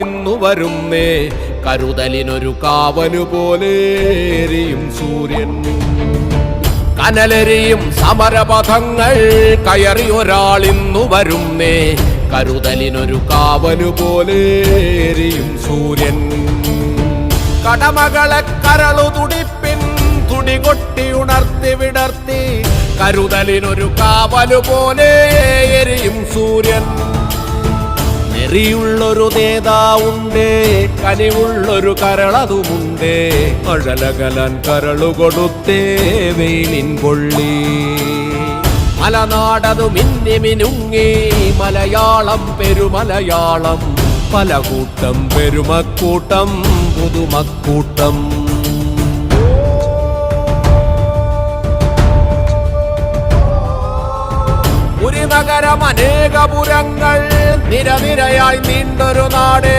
വരുന്നേ കരുതലിനൊരു കാവലു പോലെയും സൂര്യൻ കനലെരിയും സമരപഥങ്ങൾ കയറി ഒരാളിന്നു വരുന്നേ കരുതലിനൊരു കാവലു പോലെയും സൂര്യൻ കടമകളെ കരളു തുടിപ്പിൻ തുടികൊട്ടി ഉണർത്തി വിടർത്തി കരുതലിനൊരു കാവലു പോലെ എരിയും സൂര്യൻ െറിയുള്ളൊരു നേതാവുണ്ടേ കനിവുള്ളൊരു കരളതുമുണ്ടേ അഴലകലാൻ കരളു കൊടുത്തേ വെയിലിൻ പൊള്ളി മലനാടതു മിന്നി മിനുങ്ങി മലയാളം പെരുമലയാളം പല കൂട്ടം പെരുമക്കൂട്ടം പുതുമക്കൂട്ടം ഒരു നഗരം അനേകപുരങ്ങൾ നിരനിരയായി നീണ്ടൊരു നാട്